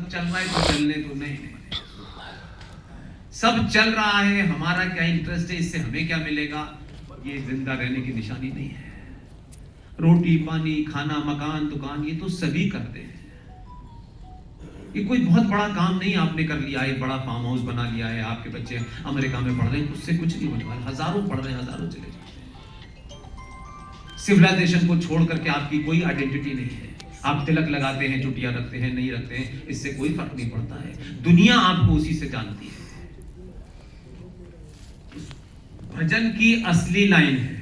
सब चल रहा है तो चलने दो। नहीं, सब चल रहा है, हमारा क्या इंटरेस्ट है, इससे हमें क्या मिलेगा, ये जिंदा रहने की निशानी नहीं है। रोटी पानी खाना मकान दुकान ये तो सभी करते हैं, ये कोई बहुत बड़ा काम नहीं आपने कर लिया है, बड़ा फार्म हाउस बना लिया है, आपके बच्चे अमेरिका में पढ़ रहे हैं, उससे कुछ नहीं होने वाला। हजारों पढ़ रहे हैं, हजारों चले जाते हैं। सिविलाइजेशन को छोड़ करके आपकी कोई आइडेंटिटी नहीं है। आप तिलक लगाते हैं, चुटिया रखते हैं, नहीं रखते हैं, इससे कोई फर्क नहीं पड़ता है। दुनिया आपको उसी से जानती है। भजन की असली लाइन है,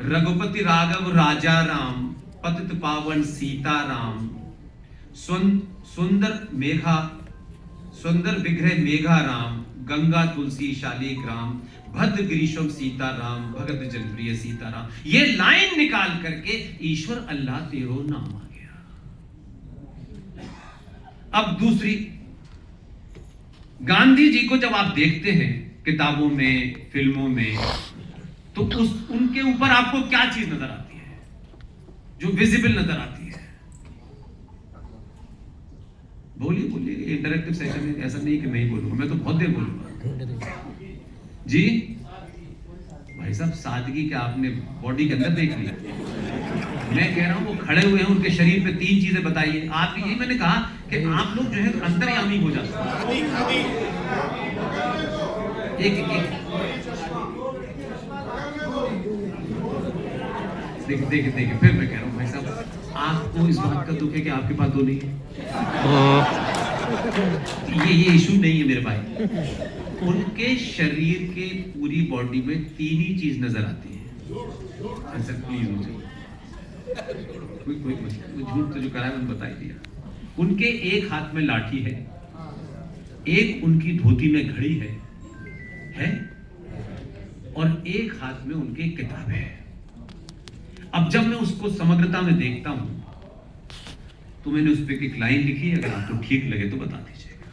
रघुपति राघव राजा राम, पतित पावन सीता राम, सुंदर विग्रह मेघा राम, गंगा तुलसी शालिग्राम, भद्र गिरीशम सीता राम, भगत जनप्रिय सीता राम। ये लाइन निकाल करके ईश्वर अल्लाह तेरो नाम आ गया। अब दूसरी, गांधी जी को जब आप देखते हैं किताबों में फिल्मों में, तो उनके ऊपर आपको क्या चीज नजर आती है जो विजिबल नजर आती है? बोलिए बोलिए, इंटरेक्टिव सेशन है, ऐसा नहीं कि मैं ही बोलूंगा, मैं तो बहुत देर बोलूंगा। जी भाई साहब, सादगी क्या आपने बॉडी के अंदर देख ली? मैं कह रहा हूं वो खड़े हुए हैं, उनके शरीर पे 3 चीजें बताइए। आप यही मैंने कहा कि आप लोग जो है अंतर्यामी हो जाते हैं। एक देखिए फिर मैं कह रहा हूं भाई साहब, आपको इस बात का दुख है कि आपके पास 2 नहीं है। ये इशू नहीं है मेरे भाई। उनके शरीर के पूरी बॉडी में 3 ही चीज नजर आती है। सर प्लीज मुझे कोई झूठ तो जो करा है मैंने बता ही दिया। उनके एक हाथ में लाठी है, एक उनकी धोती में घड़ी है और एक हाथ में उनकी किताब है। अब जब मैं उसको समग्रता में देखता हूं तो मैंने उस पर एक लाइन लिखी है, अगर आपको ठीक लगे तो बता दीजिएगा।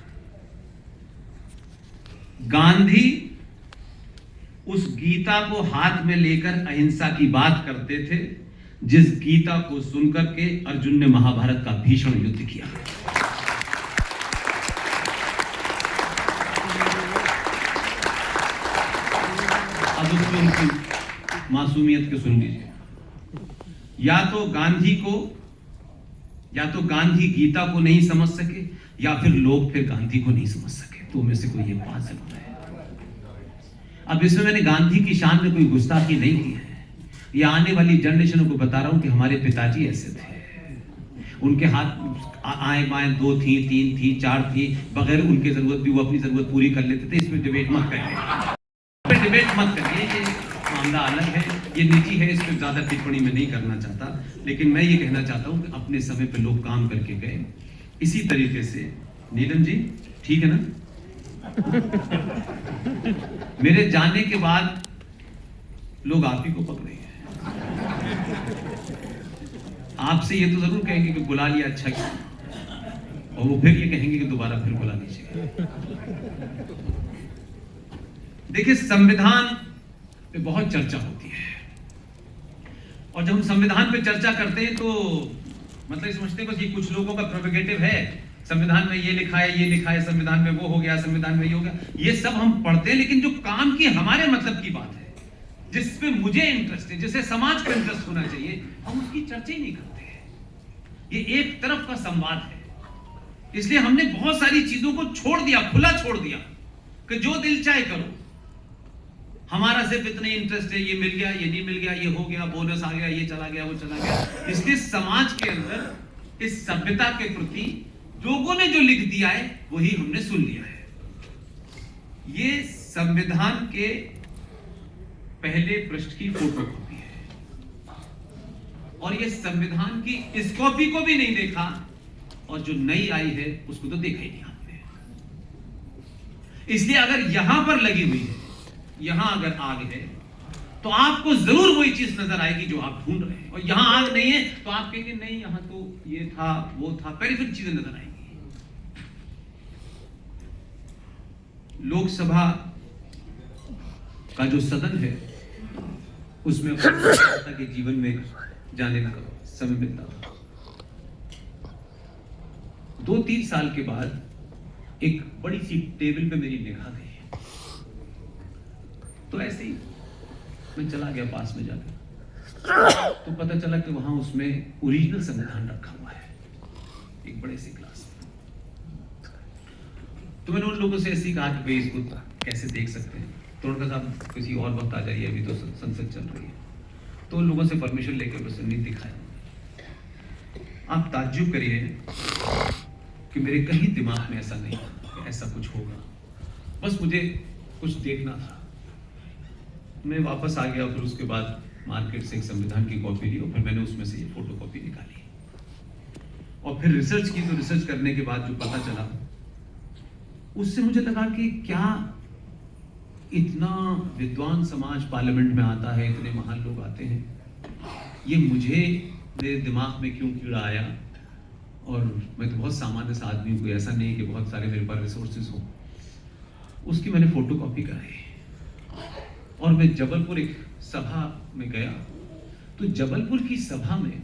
गांधी उस गीता को हाथ में लेकर अहिंसा की बात करते थे, जिस गीता को सुनकर के अर्जुन ने महाभारत का भीषण युद्ध किया। अब उसमें उनकी मासूमियत को सुन लीजिए। या तो गांधी गीता को नहीं समझ सके, या फिर लोग फिर गांधी को नहीं समझ सके, तो में से कोई ये बात जरूर है। अब इसमें मैंने गांधी की शान में कोई गुस्ताखी नहीं की है। ये आने वाली जनरेशन को बता रहा हूं कि हमारे पिताजी ऐसे थे। उनके हाथ आए बाएं 2 थी, 3 थी, 4 थी, बगैर उनके जरूरत भी वो अपनी जरूरत पूरी कर लेते थे। इसमें डिबेट मत करिए, ये मामला अलग है, ये निजी है, इस पर ज्यादा टिप्पणी में नहीं करना चाहता। लेकिन मैं ये कहना चाहता हूं कि अपने समय पे लोग काम करके गए। इसी तरीके से नीलम जी ठीक है ना, मेरे जाने के बाद लोग आप ही को पकड़े हैं। आपसे ये तो जरूर कहेंगे कि बुला लिया अच्छा किया, और वो फिर ये कहेंगे कि दोबारा फिर बुला लीजिए। देखिए, संविधान पे बहुत चर्चा होती है, और जब हम संविधान पे चर्चा करते हैं तो मतलब समझते हैं कि कुछ लोगों का प्रोपेगेटिव है, संविधान में ये लिखा है, ये लिखा है, संविधान में वो हो गया, संविधान में ये हो गया, ये सब हम पढ़ते हैं। लेकिन जो काम की हमारे मतलब की बात है, जिसपे मुझे इंटरेस्ट है, जिसे समाज को इंटरेस्ट होना चाहिए, हम उसकी चर्चा ही नहीं करते हैं। ये एक तरफ का संवाद है, इसलिए हमने बहुत सारी चीजों को छोड़ दिया, खुला छोड़ दिया कि जो दिल चाहे करो। हमारा सिर्फ इतना इंटरेस्ट है, ये मिल गया, ये नहीं मिल गया, ये हो गया, बोनस आ गया, ये चला गया, वो चला गया। इसलिए समाज के अंदर इस सभ्यता के प्रति लोगों ने जो लिख दिया है वही हमने सुन लिया है। ये संविधान के पहले पृष्ठ की फोटोकॉपी है, और ये संविधान की इस कॉपी को भी नहीं देखा, और जो नई आई है उसको तो देखा ही नहीं आपने। इसलिए अगर यहां पर लगी हुई है, यहां अगर आग है, तो आपको जरूर वही चीज नजर आएगी जो आप ढूंढ रहे हैं। और यहां आग नहीं है तो आप कहेंगे नहीं, यहां तो ये था, वो था, पेरिफेरल चीजें नजर आएंगी। लोकसभा का जो सदन है, उसमें के जीवन में जाने का समय मिलता था। 2-3 साल के बाद एक बड़ी सी टेबल पे मेरी निगाह गई, तो ऐसे ही मैं चला गया पास में जाकर, तो पता चला कि वहां उसमें ओरिजिनल संविधान रखा हुआ है एक बड़े से ग्लास में। तो मैंने उन लोगों से ऐसे ही कहा कि भाई इसको कैसे देख सकते हैं, तो उनका साहब किसी और वक्त आ जाइए, अभी तो संसद चल रही है। तो उन लोगों से परमिशन लेकर बस नहीं दिखाया। आप ताज्जुब करिए कि मेरे कहीं दिमाग में ऐसा नहीं कि ऐसा कुछ होगा, बस मुझे कुछ देखना था। मैं वापस आ गया, फिर उसके बाद मार्केट से एक संविधान की कॉपी ली और फिर मैंने उसमें से ये फोटो कॉपी निकाली और फिर रिसर्च की। तो रिसर्च करने के बाद जो पता चला, उससे मुझे लगा कि क्या इतना विद्वान समाज पार्लियामेंट में आता है, इतने महान लोग आते हैं, ये मुझे मेरे दिमाग में क्यों कीड़ा आया। और मैं तो बहुत सामान्य सा आदमी हूँ, ऐसा नहीं कि बहुत सारे मेरे पास रिसोर्सेज हो। उसकी मैंने फोटो कॉपी कराई और मैं जबलपुर एक सभा में गया, तो जबलपुर की सभा में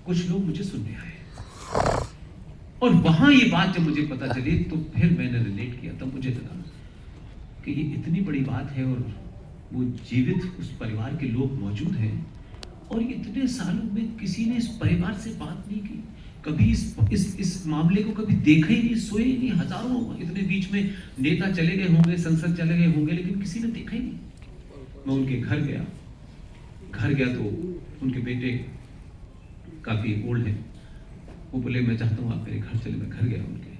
कुछ लोग मुझे सुनने आए और वहां ये बात जब मुझे पता चली तो फिर मैंने रिलेट किया। तब मुझे लगा कि ये इतनी बड़ी बात है और वो जीवित उस परिवार के लोग मौजूद हैं और इतने सालों में किसी ने इस परिवार से बात नहीं की, कभी इस मामले को कभी देखा ही नहीं, सोए ही नहीं। हजारों इतने बीच में नेता चले गए होंगे, संसद चले गए होंगे, लेकिन किसी ने देखा ही नहीं। मैं उनके घर गया तो उनके बेटे काफी ओल्ड हैं, वो बोले मैं चाहता हूँ आप मेरे घर चले। मैं घर गया उनके,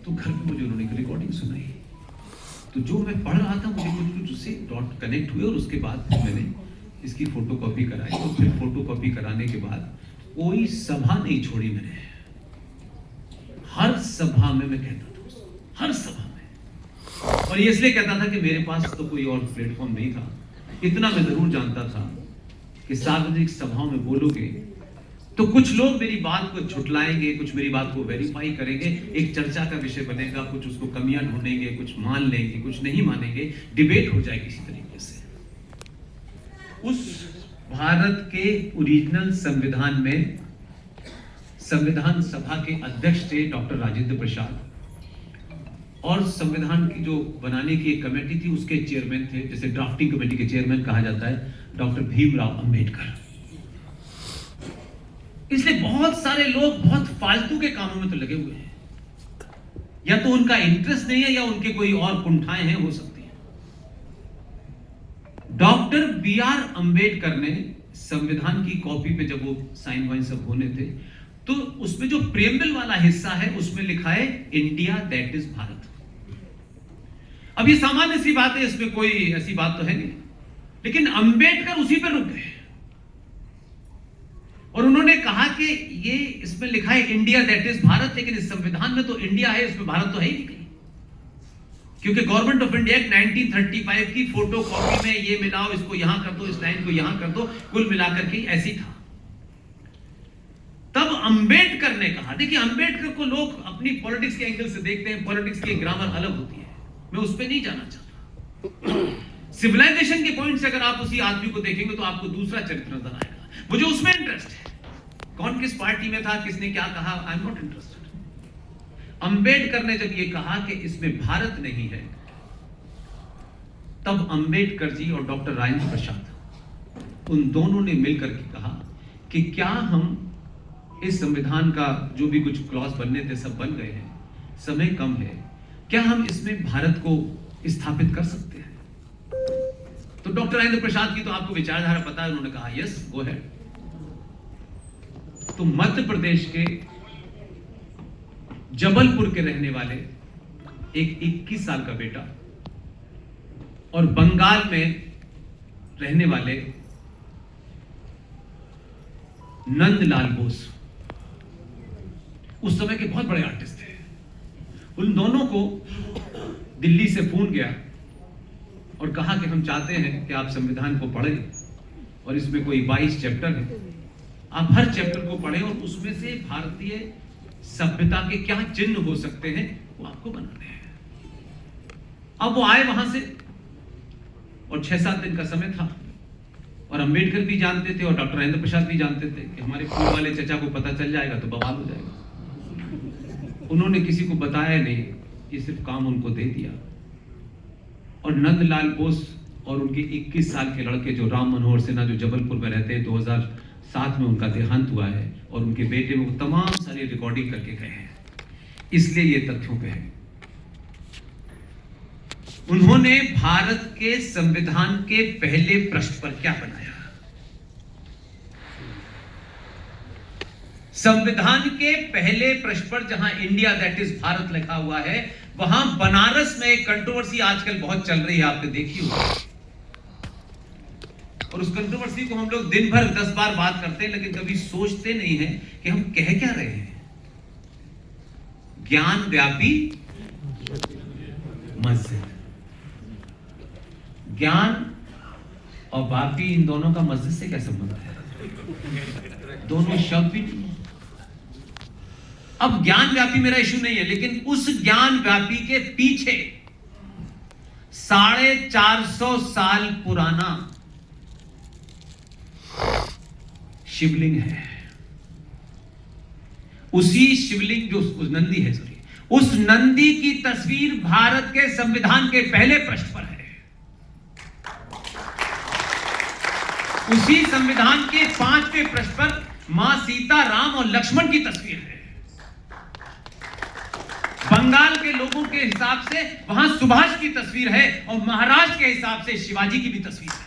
तो घर में मुझे उन्होंने एक रिकॉर्डिंग सुनाई। तो जो मैं पढ़ रहा था मुझे कुछ उससे डॉट कनेक्ट हुए और उसके बाद फिर मैंने इसकी फोटो कॉपी कराई। और फिर फोटो कॉपी कराने के बाद कोई सभा नहीं छोड़ी मैंने, हर सभा में मैं कहता था, हर सभा में। और ये इसलिए कहता था कि मेरे पास तो कोई और प्लेटफॉर्म नहीं था। इतना मैं जरूर जानता था कि सार्वजनिक सभाओं में बोलोगे तो कुछ लोग मेरी बात को झुटलाएंगे, कुछ मेरी बात को वेरीफाई करेंगे, एक चर्चा का विषय बनेगा, कुछ उसको कमियां ढूंढेंगे, कुछ मान लेंगे, कुछ नहीं मानेंगे, डिबेट हो जाएगी इसी तरीके से। उस भारत के ओरिजिनल संविधान में संविधान सभा के अध्यक्ष थे डॉक्टर राजेंद्र प्रसाद, और संविधान की जो बनाने की एक कमेटी थी उसके चेयरमैन थे, जैसे ड्राफ्टिंग कमेटी के चेयरमैन कहा जाता है, डॉक्टर भीमराव अंबेडकर। इसलिए बहुत सारे लोग बहुत फालतू के कामों में तो लगे हुए हैं, या तो उनका इंटरेस्ट नहीं है या उनके कोई और कुंठाएं हैं, हो सकती है। Doctor B R. अंबेडकर ने संविधान की कॉपी पे जब वो साइन वाइन सब होने थे, तो उसमें जो प्रेम्बल वाला हिस्सा है उसमें लिखा है इंडिया दैट इज भारत। अब ये सामान्य सी बात है, इसमें कोई ऐसी बात तो है नहीं, लेकिन अंबेडकर उसी पर रुक गए और उन्होंने कहा कि ये इसमें लिखा है इंडिया दैट इज भारत, लेकिन इस संविधान में तो इंडिया है, इसमें भारत तो है ही नहीं कहीं। क्योंकि गवर्नमेंट ऑफ इंडिया एक्ट 1935 की फोटो कॉपी में ये मिलाओ, इसको यहां कर दो, इस लाइन को यहां कर दो, कुल मिलाकर के ऐसी था। तब अंबेडकर ने कहा, देखिए अंबेडकर को लोग अपनी पॉलिटिक्स के एंगल से देखते हैं, पॉलिटिक्स की ग्रामर अलग होती है, मैं उस पर नहीं जाना चाहता। सिविलाइजेशन के पॉइंट से अगर आप उसी आदमी को देखेंगे तो आपको दूसरा चरित्र नजर आएगा। मुझे उसमें इंटरेस्ट है, कौन किस पार्टी में था, किसने क्या कहा, I am not interested. Ambedkar ने जब ये कहा कि इसमें भारत नहीं है, तब अंबेडकर जी और डॉक्टर राजेंद्र प्रसाद उन दोनों ने मिलकर के कहा कि क्या हम इस संविधान का जो भी कुछ क्लॉज बनने थे सब बन गए हैं, समय कम है, क्या हम इसमें भारत को स्थापित कर सकते हैं। तो डॉक्टर राजेंद्र प्रसाद की तो आपको विचारधारा पता है, उन्होंने कहा यस गो अहेड। तो मध्य प्रदेश के जबलपुर के रहने वाले एक 21 साल का बेटा और बंगाल में रहने वाले नंदलाल बोस उस समय के बहुत बड़े आर्टिस्ट थे। उन दोनों को दिल्ली से फोन गया और कहा कि हम चाहते हैं कि आप संविधान को पढ़ें और इसमें कोई 22 चैप्टर है, आप हर चैप्टर को पढ़ें और उसमें से भारतीय सभ्यता के क्या चिन्ह हो सकते हैं वो आपको बनाने हैं। अब वो आए वहां से और 6-7 दिन का समय था और अंबेडकर भी जानते थे और डॉक्टर राजेंद्र प्रसाद भी जानते थे कि हमारे फूल वाले चचा को पता चल जाएगा तो बवाल हो जाएगा। उन्होंने किसी को बताया नहीं, ये सिर्फ काम उनको दे दिया। और नंदलाल बोस और उनके 21 साल के लड़के जो राम मनोहर सिन्हा जो जबलपुर में रहते हैं, 2007 में उनका देहांत हुआ है और उनके बेटे में वो तमाम सारी रिकॉर्डिंग करके गए हैं, इसलिए ये तथ्यों पे है। उन्होंने भारत के संविधान के पहले पृष्ठ पर क्या बनाया? संविधान के पहले पृष्ठ पर जहां इंडिया दैट इज भारत लिखा हुआ है, वहां बनारस में एक कंट्रोवर्सी आजकल बहुत चल रही है, आपने देखी होगी। और उस कंट्रोवर्सी को हम लोग दिन भर 10 बार बात करते हैं, लेकिन कभी सोचते नहीं है कि हम कह क्या रहे हैं। ज्ञान व्यापी मस्जिद। ज्ञान और व्यापी, इन दोनों का मस्जिद से क्या संबंध है? दोनों शब्द भी नहीं है। अब ज्ञान व्यापी मेरा इशू नहीं है, लेकिन उस ज्ञान व्यापी के पीछे 450 साल पुराना शिवलिंग है। उसी शिवलिंग जो उस नंदी है, सॉरी, उस नंदी की तस्वीर भारत के संविधान के पहले पृष्ठ पर है। उसी संविधान के 5वें पृष्ठ पर मां सीता, राम और लक्ष्मण की तस्वीर है। बंगाल के लोगों के हिसाब से वहां सुभाष की तस्वीर है और महाराष्ट्र के हिसाब से शिवाजी की भी तस्वीर है।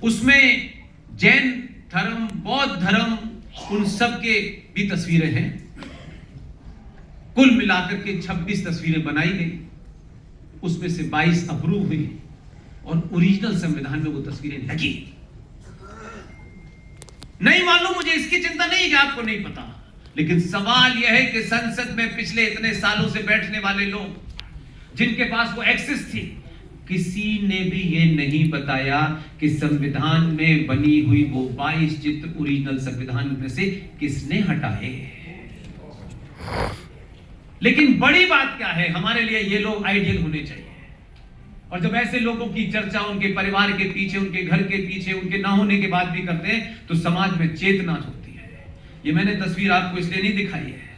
उसमें जैन धर्म, बौद्ध धर्म, उन सब के भी तस्वीरें हैं। कुल मिलाकर के 26 तस्वीरें बनाई गई, उसमें से 22 अप्रूव हुई और ओरिजिनल संविधान में वो तस्वीरें लगी। नहीं मालूम, मुझे इसकी चिंता नहीं कि आपको नहीं पता, लेकिन सवाल यह है कि संसद में पिछले इतने सालों से बैठने वाले लोग जिनके पास वो एक्सेस थी, किसी ने भी ये नहीं बताया कि संविधान में बनी हुई वो 22 चित्र ओरिजिनल संविधान में से किसने हटाए। लेकिन बड़ी बात क्या है, हमारे लिए ये लोग आइडियल होने चाहिए। और जब ऐसे लोगों की चर्चा उनके परिवार के पीछे, उनके घर के पीछे, उनके ना होने के बाद भी करते हैं, तो समाज में चेतना होती है। ये मैंने तस्वीर आपको इसलिए नहीं दिखाई है,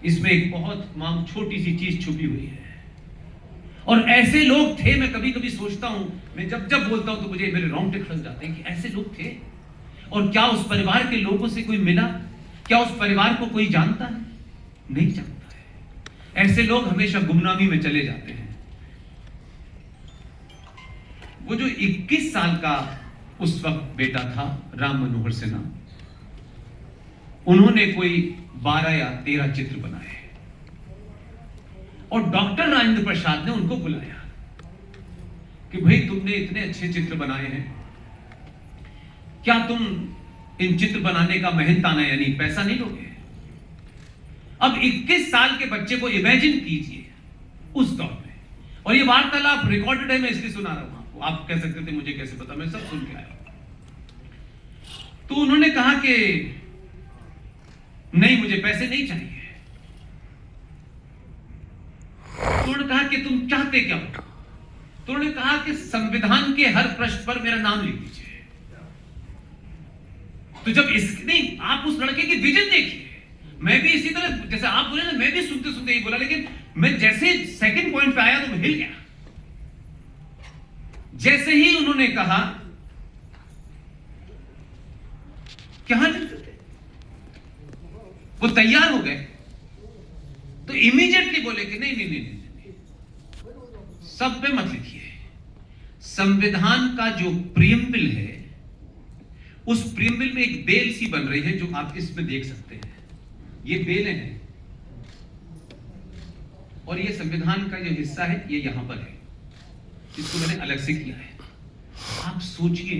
इसमें एक बहुत छोटी सी चीज छुपी हुई है। और ऐसे लोग थे, मैं कभी कभी सोचता हूं, मैं जब जब बोलता हूं तो मुझे मेरे रोंगटे खड़क जाते हैं कि ऐसे लोग थे। और क्या उस परिवार के लोगों से कोई मिला? क्या उस परिवार को कोई जानता है? नहीं जानता है। ऐसे लोग हमेशा गुमनामी में चले जाते हैं। वो जो 21 साल का उस वक्त बेटा था, राम मनोहर सिन्हा, उन्होंने कोई 12 या 13 चित्र बनाए और डॉक्टर राजेंद्र प्रसाद ने उनको बुलाया कि भाई तुमने इतने अच्छे चित्र बनाए हैं, क्या तुम इन चित्र बनाने का मेहनताना यानी पैसा नहीं लोगे? अब 21 साल के बच्चे को इमेजिन कीजिए उस दौर में, और ये वार्तालाप रिकॉर्डेड है, मैं इसलिए सुना रहा हूं आपको। आप कह सकते थे मुझे कैसे पता, मैं सब सुन के आया। तो उन्होंने कहा कि नहीं, मुझे पैसे नहीं चाहिए। तो उन्होंने कहा कि तुम चाहते क्या हो? तो उन्होंने कहा कि संविधान के हर पृष्ठ पर मेरा नाम लिख दीजिए। तो जब नहीं, आप उस लड़के की विजन देखिए। मैं भी इसी तरह, जैसे आप बोले ना, मैं भी सुनते सुनते ही बोला, लेकिन मैं जैसे सेकंड पॉइंट पे आया तो मैं हिल गया। जैसे ही उन्होंने कहा क्या लिखते थे, वो तैयार हो गए, तो इमीडिएटली बोले कि नहीं नहीं नहीं नहीं, सब पे मत लिखिए। संविधान का जो प्रीएम्बल है, उस प्रीएम्बल में एक बेल सी बन रही है जो आप इसमें देख सकते हैं। ये बेलें हैं और ये संविधान का जो हिस्सा है ये यहां पर है, इसको मैंने अलग से किया है। आप सोचिए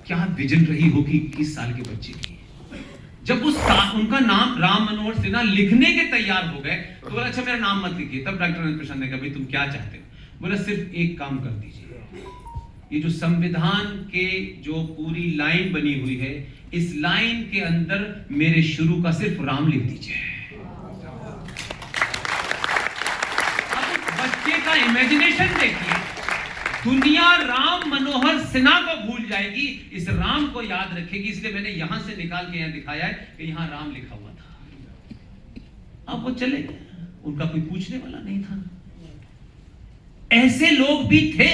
क्या विजन रही होगी 21 साल के बच्चे की। जब उनका नाम राम मनोहर सिन्हा लिखने के तैयार हो गए तो बोला अच्छा मेरा नाम मत लिखिए। तब डॉक्टर राजेंद्र प्रसाद ने कहा भाई तुम क्या चाहते हो? बोला सिर्फ एक काम कर दीजिए, ये जो संविधान के जो पूरी लाइन बनी हुई है, इस लाइन के अंदर मेरे शुरू का सिर्फ राम लिख दीजिए। अब बच्चे का इमेजिनेशन देखिए, दुनिया राम मनोहर सिन्हा को भूल जाएगी, इस राम को याद रखेगी। इसलिए मैंने यहां से निकाल के यहां दिखाया है कि यहां राम लिखा हुआ था। अब वो चले गए, उनका कोई पूछने वाला नहीं था। ऐसे लोग भी थे,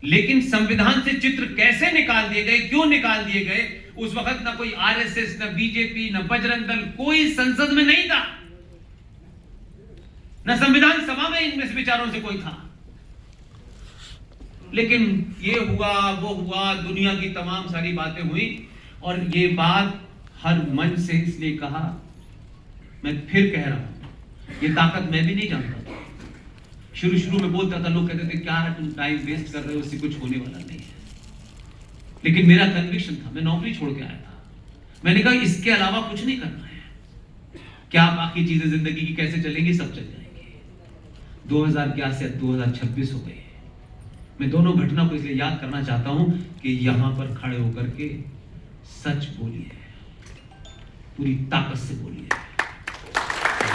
लेकिन संविधान से चित्र कैसे निकाल दिए गए, क्यों निकाल दिए गए? उस वक्त ना कोई आरएसएस, ना बीजेपी, ना बजरंग दल, कोई संसद में नहीं था, ना संविधान सभा में इनमें से विचारों से कोई था। लेकिन ये हुआ, वो हुआ, दुनिया की तमाम सारी बातें हुई, और ये बात हर मन से इसलिए कहा, मैं फिर कह रहा हूं, ये ताकत मैं भी नहीं जानता था। शुरू में बोलता था, लोग कहते थे क्या है तुम टाइम वेस्ट कर रहे हो, इससे कुछ होने वाला नहीं है। लेकिन मेरा कन्विक्शन था, मैं नौकरी छोड़ के आया था, मैंने कहा इसके अलावा कुछ नहीं करना है। क्या बाकी चीजें जिंदगी की कैसे चलेंगी, सब चल जाएंगी। 2011 से 2026 हो गए। मैं दोनों घटना को इसलिए याद करना चाहता हूं कि यहां पर खड़े होकर के सच बोलिए, पूरी ताकत से बोलिए।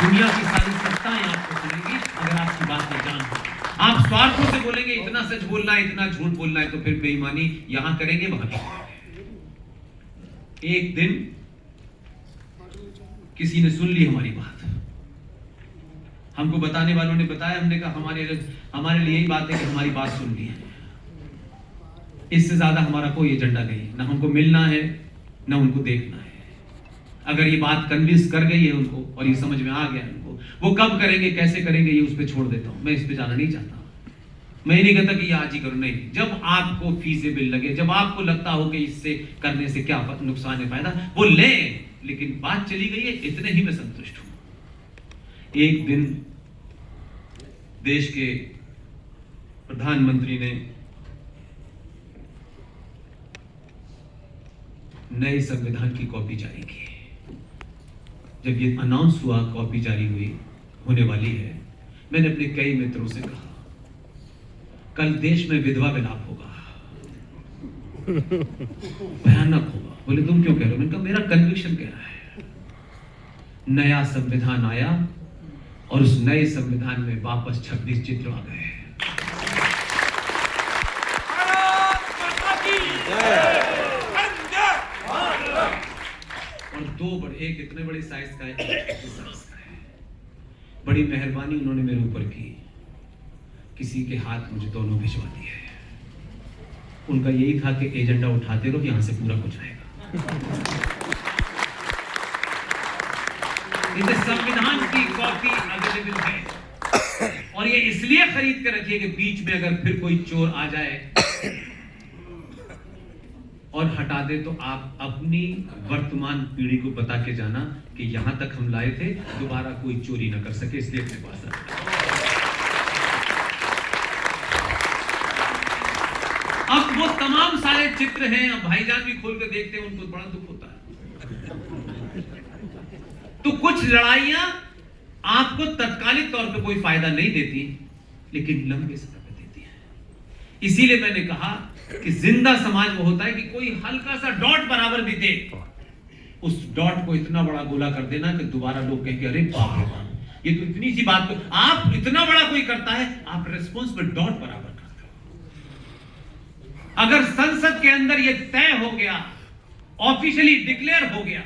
दुनिया की सारी सत्ताएं आपको सुनेंगी अगर आपकी बात में जान हो। आप स्वार्थों से बोलेंगे, इतना सच बोलना है, इतना झूठ बोलना है, तो फिर बेईमानी यहां करेंगे, वहां करेंगे। एक दिन किसी ने सुन ली हमारी बात, हमको बताने वालों ने बताया, हमने कहा हमारे लिए यही बात है कि हमारी बात सुन ली है, इससे ज्यादा हमारा कोई एजेंडा नहीं है, ना हमको मिलना है ना उनको देखना है। अगर ये बात कन्विंस कर गई है उनको और ये समझ में आ गया उनको, वो कब करेंगे, कैसे करेंगे, ये उस पर छोड़ देता हूं। मैं इस पे जाना नहीं चाहता। मैं नहीं कहता कि ये आज ही करो, नहीं। जब आपको फीजेबल लगे, जब आपको लगता हो कि इससे करने से क्या नुकसान है, फायदा, वो ले। लेकिन बात चली गई है, इतने ही मैं संतुष्ट हूं। एक दिन देश के प्रधानमंत्री ने नए संविधान की कॉपी जारी की। जब ये अनाउंस हुआ, कॉपी जारी हुई, होने वाली है, मैंने अपने कई मित्रों से कहा कल देश में विधवा विलाप होगा, भयानक होगा। बोले तुम क्यों कह रहे हो? मैंने कहा मेरा कन्विक्शन कह रहा है। नया संविधान आया और उस नए संविधान में वापस 26 चित्र आ गए। और दो बड़े, एक इतने बड़े साइज का है, एक छोटे साइज का है। बड़ी मेहरबानी उन्होंने मेरे ऊपर की, किसी के हाथ मुझे दोनों भिजवा दिए। उनका यही था कि एजेंडा उठाते रहो, यहां से पूरा कुछ आएगा। इसे संविधान की कॉपी अवेलेबल है, और ये इसलिए खरीद कर रखिए कि बीच में अगर फिर कोई चोर आ जाए और हटा दे, तो आप अपनी वर्तमान पीढ़ी को बता के जाना कि यहां तक हम लाए थे, दोबारा कोई चोरी ना कर सके, इसलिए अपने पास रखा। अब वो तमाम सारे चित्र हैं, अब भाईजान भी खोल के देखते हैं, उनको बड़ा दुख होता है। तो कुछ लड़ाइयां आपको तत्कालिक तौर पे कोई फायदा नहीं देती, लेकिन लंबे समय पे देती है। इसीलिए मैंने कहा कि जिंदा समाज वो होता है कि कोई हल्का सा डॉट बराबर भी दे, उस डॉट को इतना बड़ा गोला कर देना कि दोबारा लोग कहेंगे अरे बाप रे बाप, ये तो इतनी सी बात को आप इतना बड़ा कोई करता है, आप रेस्पॉन्स पर डॉट बराबर करते हो। अगर संसद के अंदर ये तय हो गया, ऑफिशियली डिक्लेयर हो गया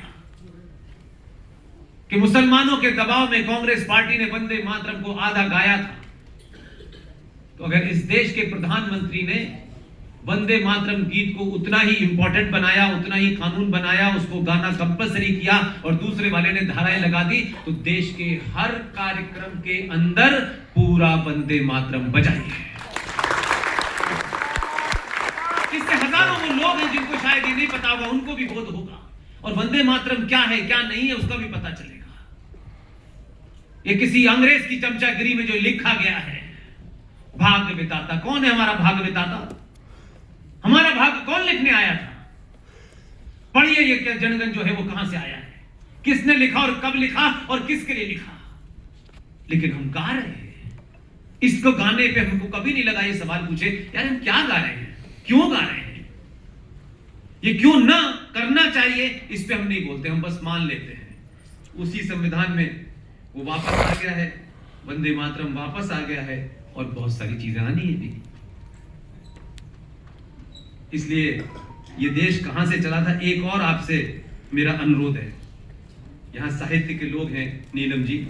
कि मुसलमानों के दबाव में कांग्रेस पार्टी ने वंदे मातरम को आधा गाया था, तो अगर इस देश के प्रधानमंत्री ने वंदे मातरम गीत को उतना ही इंपॉर्टेंट बनाया, उतना ही कानून बनाया, उसको गाना कंपल्सरी किया और दूसरे वाले ने धाराएं लगा दी, तो देश के हर कार्यक्रम के अंदर पूरा वंदे मातरम बजाइए। इससे हजारों वो लोग हैं जिनको शायद ये नहीं पता होगा, उनको भी बोध होगा, और वंदे मातरम क्या है क्या नहीं है उसका भी पता चलेगा। ये किसी अंग्रेज की चमचागिरी में जो लिखा गया है, भाग्य विधाता कौन है? हमारा भाग्य विधाता, हमारा भाग्य कौन लिखने आया था? पढ़िए ये क्या जनगण जो है वो कहां से आया है, किसने लिखा और कब लिखा और किसके लिए लिखा। लेकिन हम गा रहे हैं, इसको गाने पे हमको कभी नहीं लगा ये सवाल पूछे यार हम क्या गा रहे हैं, क्यों गा रहे हैं, ये क्यों ना करना चाहिए, इस पे हम नहीं बोलते, हम बस मान लेते हैं। उसी संविधान में वो वापस आ गया है, वंदे मातरम वापस आ गया है, और बहुत सारी चीजें आनी है भी। इसलिए ये देश कहां से चला था। एक और आपसे मेरा अनुरोध है, यहां साहित्य के लोग हैं, नीलम जी,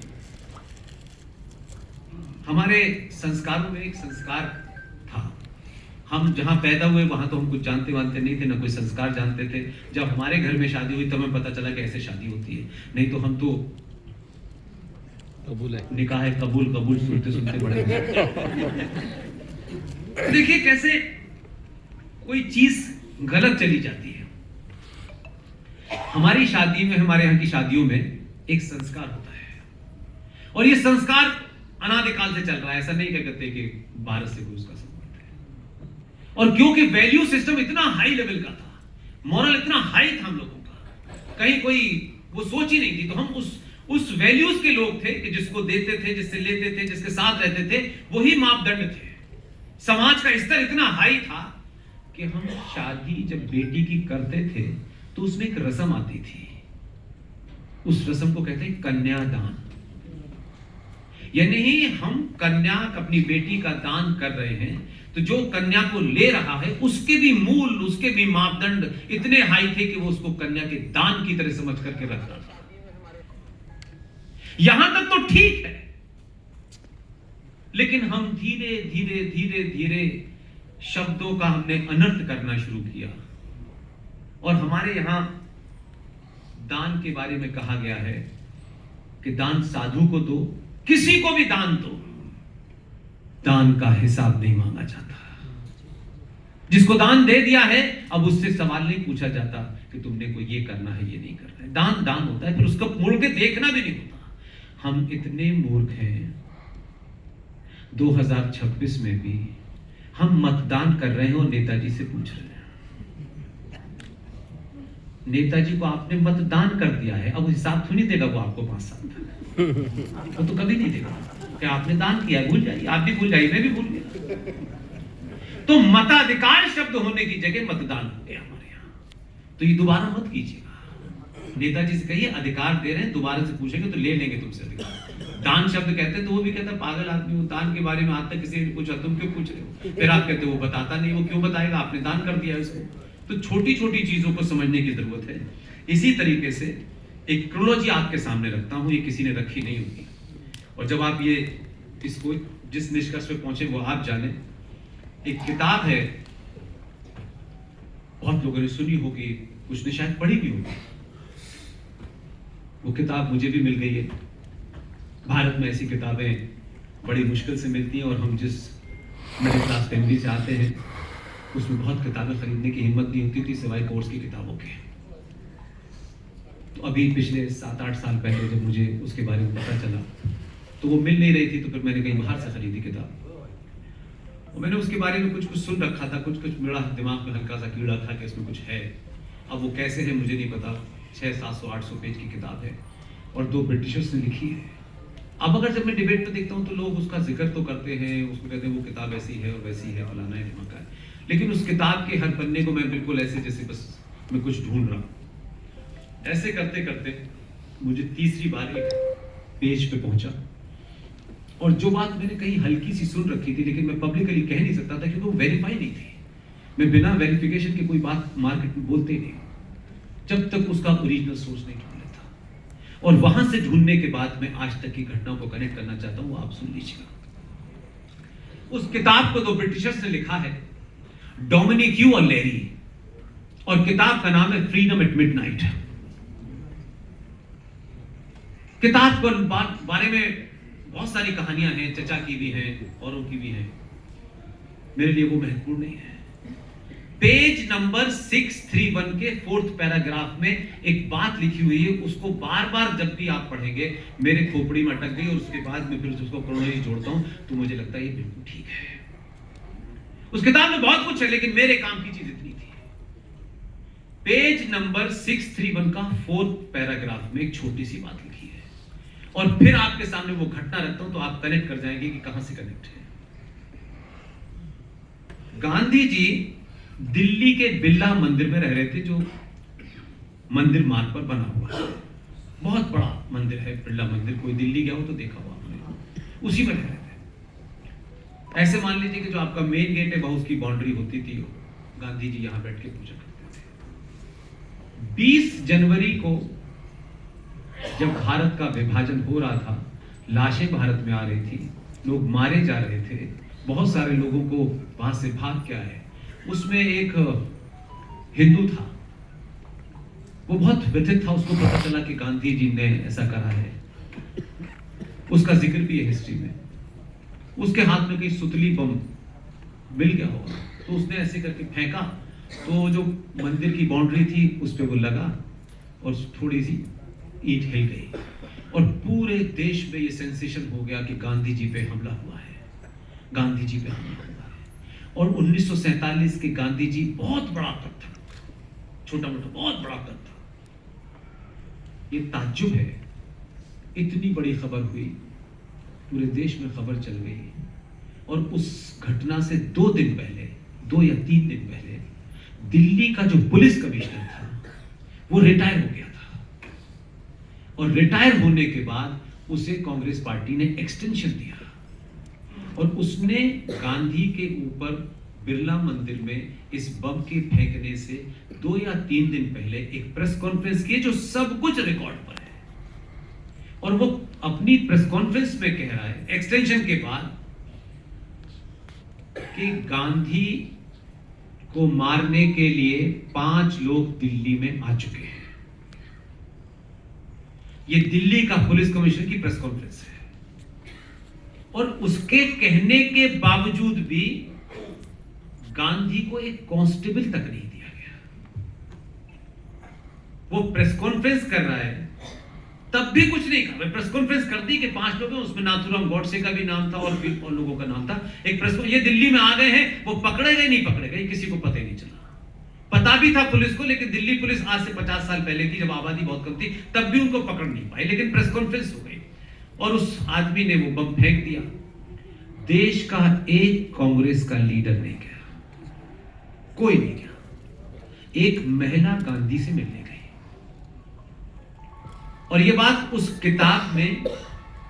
हमारे संस्कारों में एक संस्कार था। हम जहां पैदा हुए वहां तो हम कुछ जानते वानते नहीं थे, ना कोई संस्कार जानते थे। जब हमारे घर में शादी हुई तब हमें पता चला कि ऐसे शादी होती है, नहीं तो हम तो कबूल है, निकाह है कबूल कबूल सुनते सुनते बड़े। देखिए कैसे कोई चीज गलत चली जाती है। हमारी शादी में, हमारे यहाँ की शादियों में एक संस्कार होता है, और ये संस्कार अनादिकाल से चल रहा है। ऐसा नहीं कह सकते कि भारत से कोई उसका संबंध है। और क्योंकि वैल्यू सिस्टम इतना हाई लेवल का था, मॉरल इतना हाई था हम लोगों का, कहीं कोई वो सोच ही नहीं थी। तो हम उस वैल्यूज के लोग थे कि जिसको देते थे, जिससे लेते थे, जिसके साथ रहते थे, वही मापदंड थे। समाज का स्तर इतना हाई था कि हम शादी जब बेटी की करते थे तो उसमें एक रस्म आती थी। उस रस्म को कहते हैं कन्यादान। यानी हम कन्या अपनी बेटी का दान कर रहे हैं, तो जो कन्या को ले रहा है उसके भी मूल, उसके भी मापदंड इतने हाई थे कि वो उसको कन्या के दान की तरह समझ करके रख रहा था। यहां तक तो ठीक है, लेकिन हम धीरे धीरे धीरे धीरे शब्दों का हमने अनर्थ करना शुरू किया। और हमारे यहां दान के बारे में कहा गया है कि दान साधु को दो, किसी को भी दान दो, दान का हिसाब नहीं मांगा जाता। जिसको दान दे दिया है अब उससे सवाल नहीं पूछा जाता कि तुमने को ये करना है, ये नहीं करना है। दान दान होता है, फिर उसको मुड़ के देखना भी नहीं होता। हम इतने मूर्ख हैं, 2026 में भी हम मतदान कर रहे हैं और नेताजी से पूछ रहे हैं, नेताजी को आपने मतदान कर दिया है, अब हिसाब तो नहीं देगा वो आपको 5 साल तक, वो तो कभी नहीं देगा कि आपने दान किया। भूल जाइए, आप भी भूल जाइए, मैं भी भूल गया। तो मताधिकार शब्द होने की जगह मतदान हो गया हमारे यहाँ। तो ये दोबारा मत कीजिएगा। नेताजी से कहिए अधिकार दे रहे हैं, दोबारा से पूछेंगे तो ले लेंगे तुमसे अधिकार। दान शब्द कहते हैं तो वो भी कहता है पागल आदमी, वो दान के बारे में आज तक किसी ने पूछा, तुम क्यों पूछ रहे हो? फिर आप कहते हो वो बताता नहीं, वो क्यों बताएगा, आपने दान कर दिया उसको। तो छोटी छोटी चीजों को समझने की जरूरत है। इसी तरीके से एक क्रोलॉजी आपके सामने रखता हूं, ये किसी ने रखी नहीं होगी, और जब आप ये इसको जिस निष्कर्ष पे पहुंचे वो आप जाने। एक किताब है, बहुत लोगों ने सुनी होगी, कुछ ने शायद पढ़ी भी होगी। वो किताब मुझे भी मिल गई है। भारत में ऐसी किताबें बड़ी मुश्किल से मिलती हैं, और हम जिस मिडिल क्लास फैमिली से आते हैं उसमें बहुत किताबें खरीदने की हिम्मत नहीं होती थी सिवाय कोर्स की किताबों के। तो अभी पिछले 7-8 साल पहले जब मुझे उसके बारे में पता चला तो वो मिल नहीं रही थी, तो फिर मैंने कहीं बाहर से खरीदी किताब। और मैंने उसके बारे में कुछ कुछ सुन रखा था, कुछ कुछ मेरा दिमाग में हल्का सा कीड़ा था कि इसमें कुछ है। अब वो कैसे है मुझे नहीं पता। 600-700-800 पेज की किताब है और 2 ब्रिटिशर्स ने लिखी है। अब अगर जब मैं डिबेट में देखता हूँ तो लोग उसका जिक्र तो करते हैं, उसको कहते हैं वो किताब ऐसी है और वैसी है, फलाना है, ढिमाका है, लेकिन उस किताब के हर पन्ने को मैं बिल्कुल ऐसे जैसे बस मैं कुछ ढूंढ रहा हूँ। ऐसे करते करते मुझे तीसरी बार एक पेज पे पहुंचा, और जो बात मैंने कहीं हल्की सी सुन रखी थी लेकिन मैं पब्लिकली कह नहीं सकता था क्योंकि वो वेरीफाई नहीं थी। मैं बिना वेरिफिकेशन के कोई बात मार्केट में बोलते ही नहीं जब तक उसका ओरिजिनल सोर्स नहीं ढूंढ लेता। और वहां से ढूंढने के बाद मैं आज तक की घटनाओं को कनेक्ट करना चाहता हूं, आप सुन लीजिएगा। उस किताब को 2 ब्रिटिशर्स ने लिखा है, डोमिनिक यू और लेरी, और किताब का नाम है फ्रीडम एट मिडनाइट। किताब के बारे में बहुत सारी कहानियां हैं, चचा की भी हैं, औरों की भी हैं, मेरे लिए वो महत्वपूर्ण नहीं है। पेज नंबर 631 के 4th पैराग्राफ में एक बात लिखी हुई है, उसको बार बार जब भी आप पढ़ेंगे मेरे खोपड़ी में अटक गई, और उसके बाद में फिर उसको क्रोनोलॉजी जोड़ता हूं तो मुझे लगता है ये बिल्कुल ठीक है। उस किताब में बहुत कुछ है लेकिन मेरे काम की चीज इतनी थी। पेज नंबर 631 का 4th पैराग्राफ में एक छोटी सी बात लिखी है, और फिर आपके सामने वो घटना रखता हूं तो आप कनेक्ट कर जाएंगे कि कहां से कनेक्ट है। गांधी जी दिल्ली के बिरला मंदिर में रह रहे थे, जो मंदिर मार्ग पर बना हुआ है, बहुत बड़ा मंदिर है बिरला मंदिर। कोई दिल्ली गया हो तो देखा हुआ आपने, उसी में रह रहे थे। ऐसे मान लीजिए कि जो आपका मेन गेट है बहुत की बाउंड्री होती थी, गांधी जी यहां बैठ के पूजा करते थे। 20 जनवरी को जब भारत का विभाजन हो रहा था, लाशें भारत में आ रही थी, लोग मारे जा रहे थे, बहुत सारे लोगों को वहां से भाग के आए। उसमें एक हिंदू था, वो बहुत व्यथित था, उसको पता चला कि गांधी जी ने ऐसा करा है। उसका जिक्र भी है हिस्ट्री में। उसके हाथ में कोई सुतली बम मिल गया होगा, तो उसने ऐसे करके फेंका, तो जो मंदिर की बाउंड्री थी उस पर वो लगा और थोड़ी सी ईंट हिल गई और पूरे देश में ये सेंसेशन हो गया कि गांधी जी पे हमला हुआ है, गांधी जी पे हमला हुआ है। और 1947 के गांधी जी बहुत बड़ा कद था, छोटा मोटा बहुत बड़ा कद था। ये ताज्जुब है, इतनी बड़ी खबर हुई, पूरे देश में खबर चल गई। और उस घटना से 2 दिन पहले, 2 या 3 दिन पहले, दिल्ली का जो पुलिस कमिश्नर था वो रिटायर हो गया था। और रिटायर होने के बाद उसे कांग्रेस पार्टी ने एक्सटेंशन दिया और उसने गांधी के ऊपर बिरला मंदिर में इस बम के फेंकने से 2 या 3 दिन पहले एक प्रेस कॉन्फ्रेंस की जो सब कुछ रिकॉर्ड पर है। और वो अपनी प्रेस कॉन्फ्रेंस में कह रहा है एक्सटेंशन के बाद कि गांधी को मारने के लिए 5 लोग दिल्ली में आ चुके हैं। ये दिल्ली का पुलिस कमिश्नर की प्रेस कॉन्फ्रेंस है। और उसके कहने के बावजूद भी गांधी को एक कांस्टेबल तक नहीं दिया गया। वो प्रेस कॉन्फ्रेंस कर रहा है, तब भी कुछ नहीं कहा। प्रेस कॉन्फ्रेंस कर दी कि 5 लोग हैं, उसमें नाथूराम गॉडसे का भी नाम था और भी और लोगों का नाम था। एक प्रेस, ये दिल्ली में आ गए हैं, वो पकड़े गए नहीं पकड़े गए किसी को पता ही नहीं चला। पता भी था पुलिस को, लेकिन दिल्ली पुलिस आज से 50 साल पहले की, जब आबादी बहुत कम थी, तब भी उनको पकड़ नहीं पाई। लेकिन प्रेस कॉन्फ्रेंस हो गई और उस आदमी ने वो बम फेंक दिया। देश का एक कांग्रेस का लीडर नहीं गया, कोई नहीं गया। एक महिला गांधी से मिलने गई और ये बात उस किताब में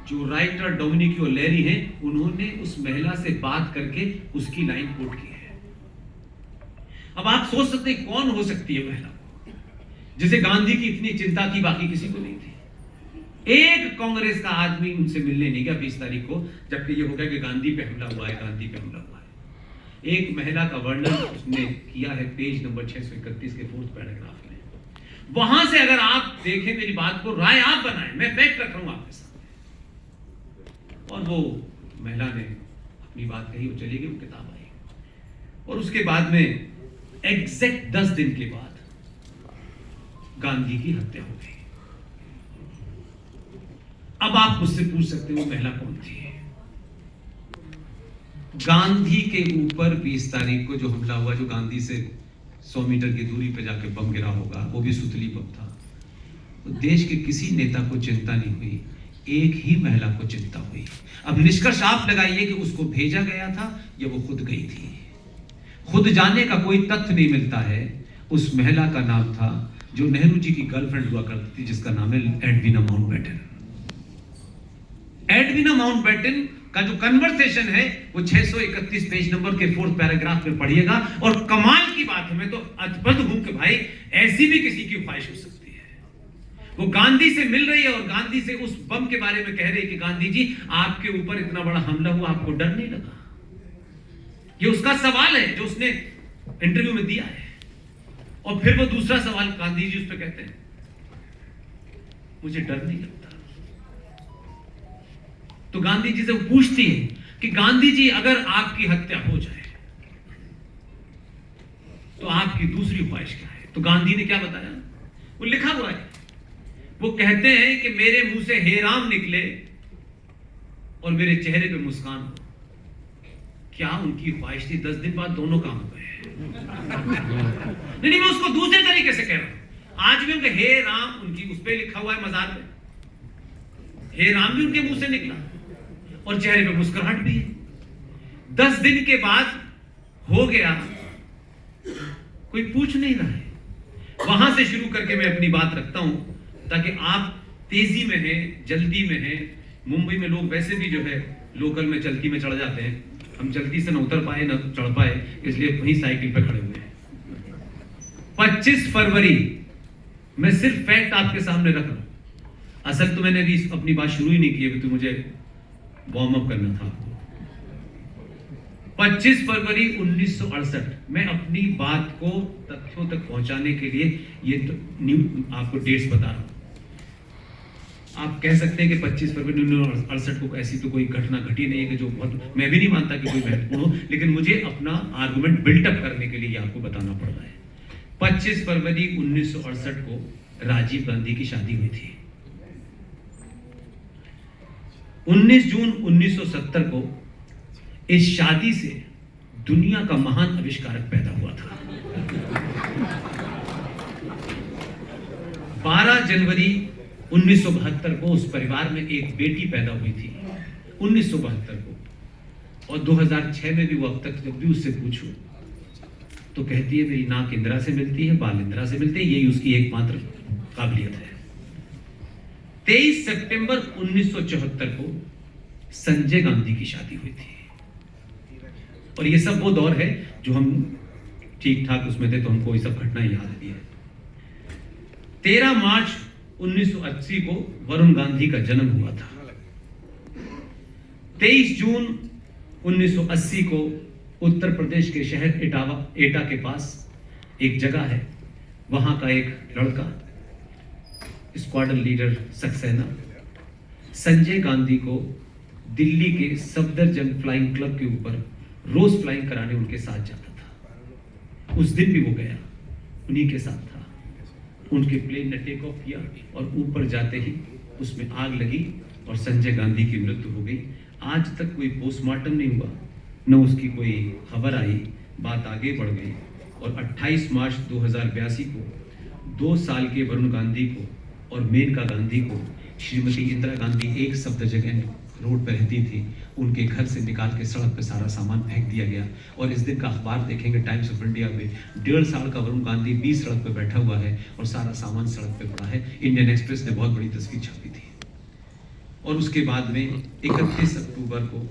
जो राइटर डोमिनिक ओलेरी हैं, उन्होंने उस महिला से बात करके उसकी लाइन कोट की है। अब आप सोच सकते हैं कौन हो सकती है महिला जिसे गांधी की इतनी चिंता थी, बाकी किसी को नहीं थी। एक कांग्रेस का आदमी उनसे मिलने नहीं गया 20 तारीख को, जबकि ये हो गया कि गांधी पे हमला हुआ है, गांधी पे हमला हुआ है। एक महिला का वर्णन उसने किया है पेज नंबर 631 के 4th पैराग्राफ में। वहां से अगर आप देखें मेरी बात को, राय आप बनाएं, मैं फैक्ट रख रहा हूं आपके सामने। और वो महिला ने अपनी बात कही, वो चली गई, वो किताब आई। और उसके बाद में एग्जैक्ट 10 दिन के बाद गांधी की हत्या हो गई। अब आप मुझसे पूछ सकते हो वो महिला कौन थी? गांधी के ऊपर 20 तारीख को जो हमला हुआ, जो गांधी से 100 मीटर की दूरी पर जाके बम गिरा होगा, वो भी सुतली बम था। तो देश के किसी नेता को चिंता नहीं हुई, एक ही महिला को चिंता हुई। अब निष्कर्ष आप लगाइए कि उसको भेजा गया था या वो खुद गई थी। खुद जाने का कोई तथ्य नहीं मिलता है। उस महिला का नाम था, जो नेहरू जी की गर्लफ्रेंड हुआ करती थी, जिसका नाम है एडविना माउंटबेटन। एडविना माउंटबेटन का जो कन्वर्सेशन है वो 631 पेज नंबर के 4th पैराग्राफ में पढ़िएगा। और कमाल की बात है, मैं तो अद्भुत हूं कि भाई ऐसी भी किसी की ख्वाहिश हो सकती है। वो गांधी से मिल रही है और गांधी से उस बम के बारे में कह रही है कि गांधी जी आपके ऊपर इतना बड़ा हमला हुआ, आपको डर नहीं लगा? ये उसका सवाल है जो उसने इंटरव्यू में दिया है। और फिर वो दूसरा सवाल गांधी जी उस पर कहते हैं, मुझे डर नहीं लगता। तो गांधी जी से वो पूछती है कि गांधी जी अगर आपकी हत्या हो जाए तो आपकी दूसरी ख्वाहिश क्या है? तो गांधी ने क्या बताया, वो लिखा हुआ है। वो कहते हैं कि मेरे मुंह से हे राम निकले और मेरे चेहरे पे मुस्कान हो। क्या उनकी ख्वाहिश थी? 10 दिन बाद दोनों काम हो गए। नहीं, मैं उसको दूसरे तरीके से कह रहा हूं। आज भी उनके हे राम, उनकी उस पे लिखा हुआ है मजार पे, हे राम भी उनके मुंह से निकला और चेहरे पे मुस्कुराहट भी है। 10 दिन के बाद हो गया, कोई पूछ नहीं रहा है। वहां से शुरू करके मैं अपनी बात रखता हूं ताकि आप तेजी में हैं, जल्दी में हैं। मुंबई में लोग वैसे भी जो है लोकल में चलती में चढ़ जाते हैं, हम चलती से न उतर पाए न चढ़ पाए, इसलिए वहीं साइकिल पे खड़े हुए हैं। 25 फरवरी, मैं सिर्फ फैक्ट आपके सामने रख रहा हूं। असल तो मैंने अभी अपनी बात शुरू ही नहीं की, अभी तो मुझे वार्म अप करना था। 25 फरवरी 1968, मैं अपनी बात को तथ्यों तक पहुंचाने के लिए ये तो आपको डेट्स बता रहा हूं। आप कह सकते हैं कि 25 फरवरी 1968 को ऐसी तो कोई घटना घटी नहीं है कि जो बहुत, मैं भी नहीं मानता कि कोई महत्वपूर्ण हो, लेकिन मुझे अपना आर्गुमेंट बिल्टअप करने के लिए आपको बताना पड़ रहा है। 25 फरवरी 1968 को राजीव गांधी की शादी हुई थी। 19 जून 1970 को इस शादी से दुनिया का महान आविष्कारक पैदा हुआ था। 12 जनवरी 1972 को उस परिवार में एक बेटी पैदा हुई थी, 1972 को। और 2006 में भी वो अब तक जब भी उससे पूछूं तो कहती है मेरी नाक इंदिरा से मिलती है, बाल इंदिरा से मिलते हैं, यही उसकी एकमात्र काबिलियत है। 23 सितंबर 1974 को संजय गांधी की शादी हुई थी। और ये सब वो दौर है जो हम ठीक ठाक उसमें थे, तो हमको ये सब घटनाएं याद भी है। 13 मार्च 1980 को वरुण गांधी का जन्म हुआ था। 23 जून 1980 को उत्तर प्रदेश के शहर एटा के पास एक जगह है, वहां का एक लड़का, स्क्वाड्रन लीडर सक्सेना, संजय गांधी को दिल्ली के सफदरजंग फ्लाइंग क्लब के ऊपर रोज फ्लाइंग कराने उनके साथ जाता था। उस दिन भी वो गया, उन्हीं के साथ था। उनके प्लेन ने टेक ऑफ किया और ऊपर जाते ही उसमें आग लगी और संजय गांधी की मृत्यु हो गई। आज तक कोई पोस्टमार्टम नहीं हुआ, न उसकी कोई खबर आई, बात आगे बढ़ गई। और 28 मार्च 2082 को 2 साल के वरुण गांधी को और मेनका गांधी को श्रीमती इंदिरा गांधी एक सफदरजंग रोड पर रहती थी, उनके घर से निकाल के सड़क पे सारा सामान फेंक दिया गया। और इस दिन का अखबार देखेंगे टाइम्स ऑफ इंडिया में 1.5 साल का वरुण गांधी 20 सड़क पे बैठा हुआ है और सारा सामान सड़क पे पड़ा है। इंडियन एक्सप्रेस ने बहुत बड़ी तस्वीर छापी थी। और उसके बाद में 31 अक्टूबर को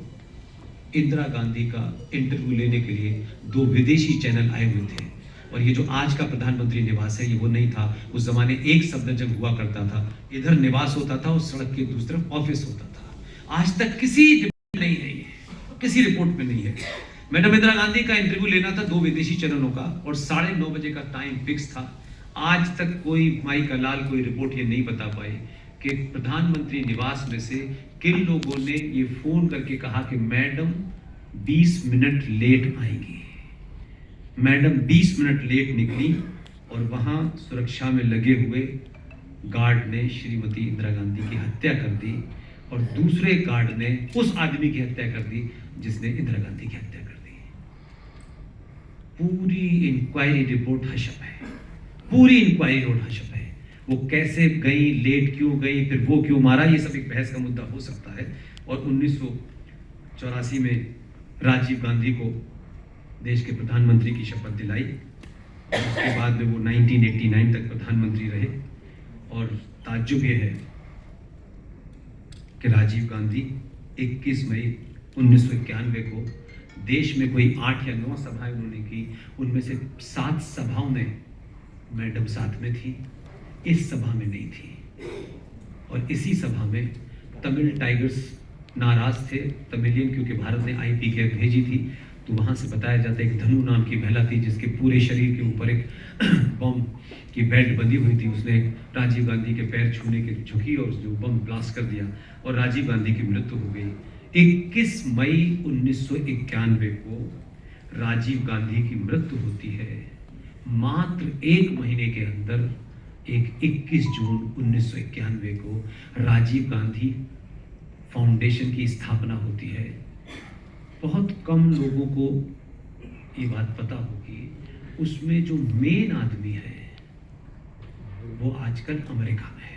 इंदिरा गांधी का इंटरव्यू लेने के लिए 2 विदेशी चैनल आए हुए थे। और ये जो आज का प्रधानमंत्री निवास है, ये वो नहीं था। उस जमाने एक सफदरजंग हुआ करता था, इधर निवास होता था और सड़क के दूसरी तरफ ऑफिस होता था। आज तक किसी रिपोर्ट नहीं है, ये किसी रिपोर्ट में नहीं है। मैडम इंदिरा गांधी का इंटरव्यू लेना था 2 विदेशी चैनलों का और 9:30 बजे का टाइम फिक्स था। आज तक कोई माई का लाल कोई रिपोर्ट ये नहीं बता पाई कि प्रधानमंत्री निवास में से किन लोगों ने ये फोन करके कहा कि मैडम 20 मिनट लेट आएंगी। मैडम 20 मिनट लेट निकली और वहां सुरक्षा में लगे हुए गार्ड ने श्रीमती इंदिरा गांधी की हत्या कर दी और दूसरे गार्ड ने उस आदमी की हत्या कर दी जिसने इंदिरा गांधी की हत्या कर दी। पूरी इंक्वायरी रिपोर्ट हशप है, पूरी इंक्वायरी रिपोर्ट हशप है। वो कैसे गई, लेट क्यों गई, फिर वो क्यों मारा, ये सब एक बहस का मुद्दा हो सकता है। और 1984 में राजीव गांधी को देश के प्रधानमंत्री की शपथ दिलाई। उसके बाद में वो 1989 तक प्रधानमंत्री रहे। और ताज्जुब ये है कि राजीव गांधी 21 मई 1991 को देश में कोई 8 या 9 सभाएं उन्होंने की, उनमें से 7 सभाओं में मैडम साथ में थी, इस सभा में नहीं थी। और इसी सभा में तमिल टाइगर्स नाराज थे, तमिलियन, क्योंकि भारत ने IPK भेजी थी। तो वहां से बताया जाता है कि धनु नाम की महिला थी जिसके पूरे शरीर के ऊपर एक बम की बेल्ट बंधी हुई थी। उसने राजीव गांधी के पैर छूने के झुकी और जो बम ब्लास्ट कर दिया और राजीव गांधी की मृत्यु हो गई। 21 मई 1991 को राजीव गांधी की मृत्यु होती है। मात्र 1 महीने के अंदर 21 जून 1991 को राजीव गांधी फाउंडेशन की स्थापना होती है। बहुत कम लोगों को ये बात पता होगी, उसमें जो मेन आदमी है वो आजकल अमेरिका में है,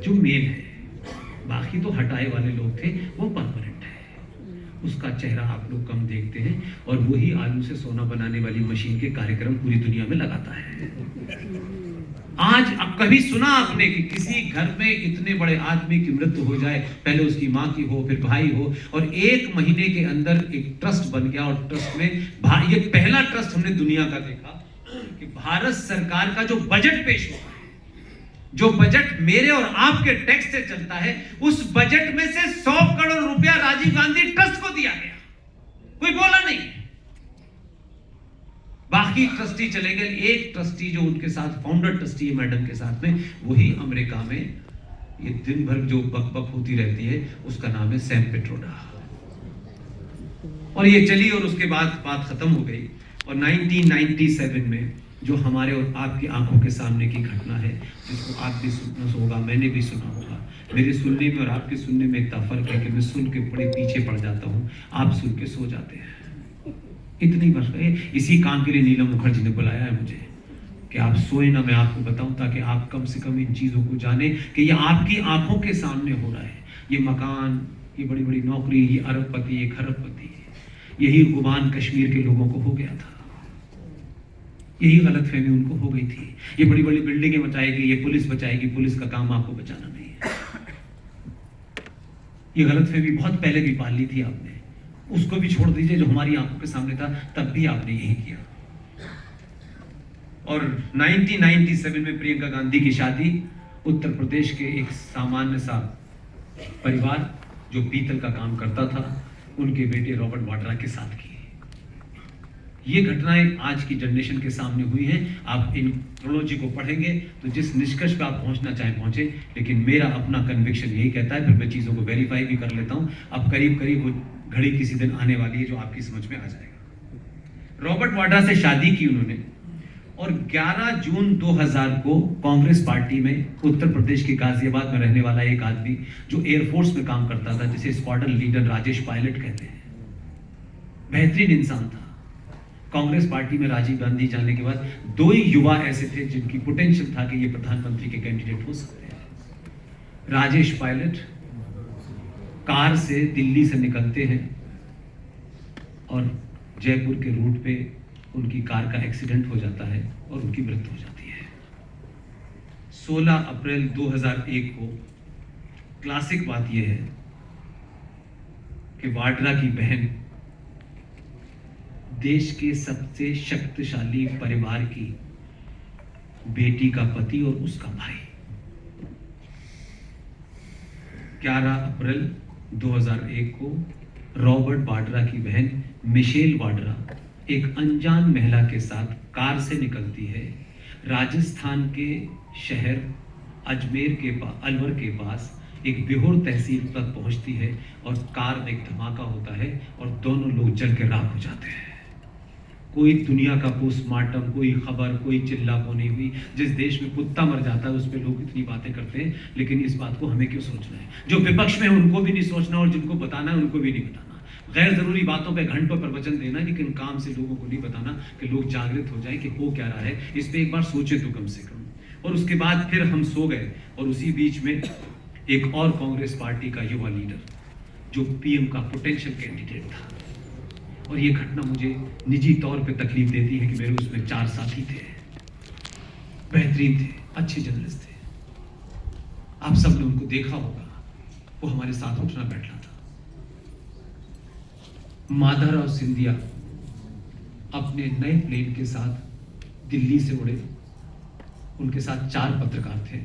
जो मेन है। बाकी तो हटाए वाले लोग थे, वो परमानेंट है। उसका चेहरा आप लोग कम देखते हैं और वही आलू से सोना बनाने वाली मशीन के कार्यक्रम पूरी दुनिया में लगाता है। आज अब कभी सुना आपने कि किसी घर में इतने बड़े आदमी की मृत्यु हो जाए, पहले उसकी मां की हो, फिर भाई हो, और 1 महीने के अंदर एक ट्रस्ट बन गया, और ट्रस्ट में ये पहला ट्रस्ट हमने दुनिया का देखा कि भारत सरकार का जो बजट पेश होता है, जो बजट मेरे और आपके टैक्स से चलता है, उस बजट में से 100 करोड़ रुपया राजीव गांधी ट्रस्ट को दिया गया, कोई बोला नहीं। बाकी ट्रस्टी चले गए। एक ट्रस्टी जो उनके साथ फाउंडर ट्रस्टी है मैडम के साथ में, वही अमेरिका में ये दिन भर जो बक होती रहती है, उसका नाम है सैम पेट्रोडा। और ये चली, और उसके बाद बात खत्म हो गई। और 1997 में जो हमारे और आपकी आंखों के सामने की घटना है, जिसको आप भी सुना होगा, मैंने भी सुना होगा। मेरे सुनने में और आपके सुनने में इतना फर्क है कि मैं सुन के बड़े पीछे पड़ जाता हूँ, आप सुन के सो जाते हैं। इतनी बस इसी काम के लिए नीलम मुखर्जी ने बुलाया है मुझे कि आप सोए ना, मैं आपको बताऊं, ताकि आप कम से कम इन चीज़ों को जाने कि ये आपकी आंखों के सामने हो रहा है। ये मकान, ये बड़ी बड़ी नौकरी, ये अरबपति, ये खरबपति, यही गुमान कश्मीर के लोगों को हो गया था। यही गलतफहमी उनको हो गई थी। ये बड़ी बड़ी बिल्डिंगें बचाएगी, ये पुलिस बचाएगी, पुलिस का काम आपको बचाना नहीं है। ये गलतफहमी बहुत पहले भी पाल ली थी आपने, उसको भी छोड़ दीजिए जो हमारी आंखों के सामने था, तब भी आपने यही किया। और 1997 में प्रियंका गांधी की शादी उत्तर प्रदेश के एक सामान्य सा परिवार जो पीतल का काम करता था, उनके बेटे रॉबर्ट वाड्रा के साथ की। ये घटनाएं आज की जनरेशन के सामने हुई हैं। आप इन क्रोनोलॉजी को पढ़ेंगे तो जिस निष्कर्ष पे आप पहुंचना चाहें पहुंचे, लेकिन मेरा अपना कन्विक्शन यही कहता है, फिर मैं चीज़ों को वेरीफाई भी कर लेता हूं। अब करीब करीब वो घड़ी किसी दिन आने वाली है जो आपकी समझ में आ जाएगा। रॉबर्ट वाड्रा से शादी की उन्होंने, और 11 जून 2000 को कांग्रेस पार्टी में उत्तर प्रदेश के गाजियाबाद में रहने वाला एक आदमी जो एयरफोर्स में काम करता था, जिसे स्क्वाड्रन लीडर राजेश पायलट कहते हैं, बेहतरीन इंसान था। कांग्रेस पार्टी में राजीव गांधी जाने के बाद 2 ही युवा ऐसे थे जिनकी पोटेंशियल था कि ये प्रधानमंत्री के कैंडिडेट हो सकते हैं। राजेश पायलट कार से दिल्ली से निकलते हैं और जयपुर के रूट पे उनकी कार का एक्सीडेंट हो जाता है और उनकी मृत्यु हो जाती है। 16 अप्रैल 2001 को क्लासिक बात यह है कि वाड्रा की बहन देश के सबसे शक्तिशाली परिवार की बेटी का पति और उसका भाई 11 अप्रैल 2001 को रॉबर्ट वाड्रा की बहन मिशेल वाड्रा एक अनजान महिला के साथ कार से निकलती है, राजस्थान के शहर अजमेर के अलवर के पास एक बिहोर तहसील तक पहुंचती है और कार में एक धमाका होता है और दोनों लोग जल के राख हो जाते हैं। कोई दुनिया का पोस्टमार्टम, कोई खबर, कोई चिल्लापो नहीं हुई। जिस देश में कुत्ता मर जाता है उस पर लोग इतनी बातें करते हैं, लेकिन इस बात को हमें क्यों सोचना है? जो विपक्ष में है उनको भी नहीं सोचना और जिनको बताना है उनको भी नहीं बताना। गैर जरूरी बातों पे घंटों प्रवचन देना, लेकिन काम से लोगों को नहीं बताना कि लोग जागृत हो जाएं कि हो क्या रहा है। इस पे एक बार सोचे तो कम से कम। और उसके बाद फिर हम सो गए, और उसी बीच में एक और कांग्रेस पार्टी का युवा लीडर जो पीएम का पोटेंशियल कैंडिडेट था, और ये घटना मुझे निजी तौर पे तकलीफ देती है कि मेरे उसमें 4 साथी थे, बेहतरीन थे, अच्छे जर्नलिस्ट थे। आप सबने उनको देखा होगा, वो हमारे साथ उठना बैठना था। माधवराव सिंधिया अपने नए प्लेन के साथ दिल्ली से उड़े। उनके साथ 4 पत्रकार थे,